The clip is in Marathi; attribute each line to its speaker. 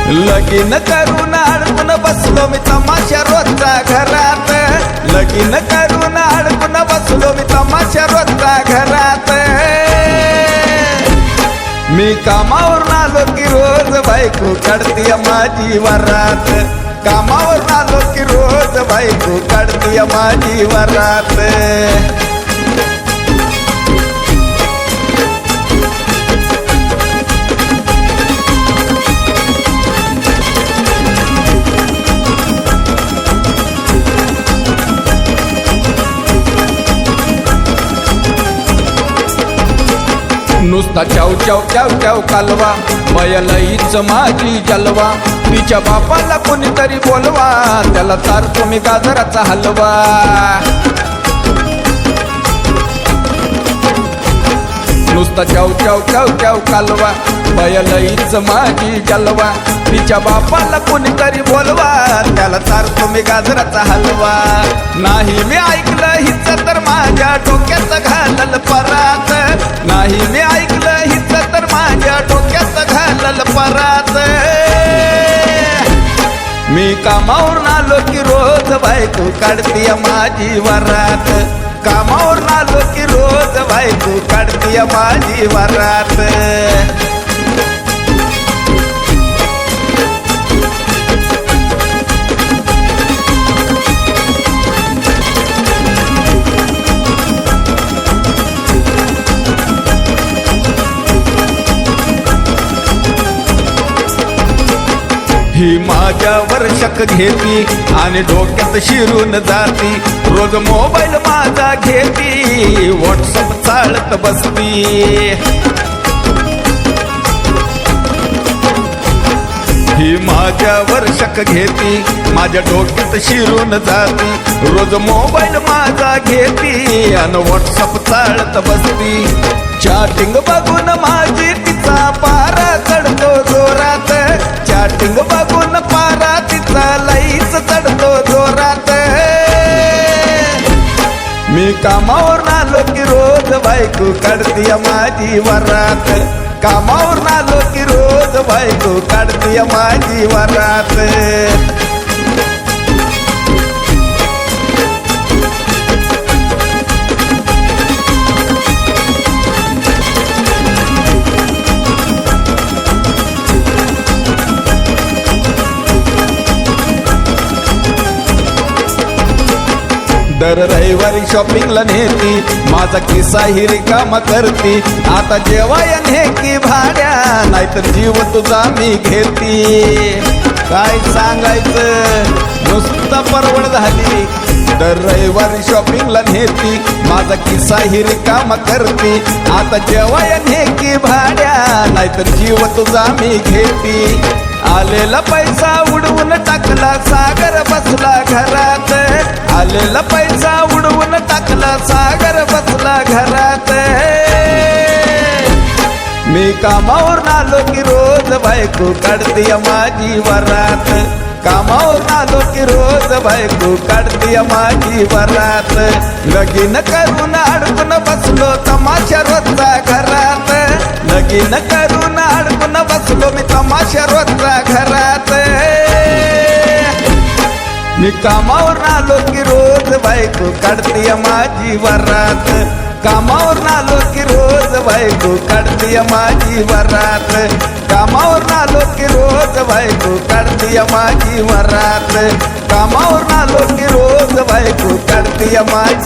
Speaker 1: लगीन करून अडकून बसलो मी तमाशा रोजचा घरात, लगीन करून अडकून बसलो मी तमाशा रोजचा घरात। मी कामावरून आलो की रोज बायको काढतीय माझी वरात, कामावरून आलो की रोज बायको काढतीय माझी वरात। नुसता चाव चाव चाव चाव कालवा, बयलईच माझी जलवा। तिच्या बापाला कोणीतरी बोलवा, त्याला चारतो मी गाजराचा हलवा। नुसता चाव चाव चाव चाव कालवा, बयलईच माझी जलवा। तिच्या बापाला कोणीतरी बोलवा, त्याला चारतो मी गाजराचा हलवा। नाही मी ऐकलं हिच तर माझ्या डोक्यात घालल परात, नाही मी ऐकलं हिच तर माझ्या डोक्यात घालल परात। मी कामावरून आलो की रोज बायको काढतीय माझी वरात, कामावरून आलो की रोज बायको काढतीय माझी वरात। ही माझ्यावर शक घेती आणि डोक्यात शिरून जाती, रोज मोबाईल माझा घेती, व्हॉट्सअप चालत बसती। ही माझ्यावर शक घेती, माझ्या डोक्यात शिरून जाती, रोज मोबाईल माझा घेती आणि व्हॉट्सअप चालत बसती। चॅटिंग बघून माझी तिचा पारा चढतो जोरात, चॅटिंग बघून पारा तिचा लईच चढतो जोरात। मी कामावरून आलो की रोज बायको काढतीय माझी वरात, कामावरून आलो की रोज बायको काढतीय माझी वरात। दर रविवारी शॉपिंगला नेती, माझा किस्सा ही रिकामा करती। आता जेवाया नेकी भाड्या, नाहीतर जीव तुझा मी घेती। काय सांगायचं, नुसता परवड झाली। दर रविवारी शॉपिंगला नेती, माझा किस्सा ही रिकामा करती। आता जेवाया नेकी भाड्या, नाहीतर जीव तुझा मी घेती। आलेला पैसा उडवून टाकला, सागर बसला घरात, आलेला पैसा उडवून टाकला, सागर बसला घरात। मी कामावरून आलो की रोज बायको काढतीय माझी वरात, कामावरून आलो की रोज बायको काढतीय माझी वरात। लगीन करून अडकून बसलो तमाशा रोजचा घरात, लगीन करून अडकून बसलो मी तमाशा रोजचा घरात। मी कामावरून आलो की रोज बायको काढतीय माझी वरात, कामावरून आलो की रोज बायको काढतीय माझी वरात, कामावरून आलो की रोज बायको काढतीय माझी वरात, कामावरून आलो की रोज बायको काढतीय माझी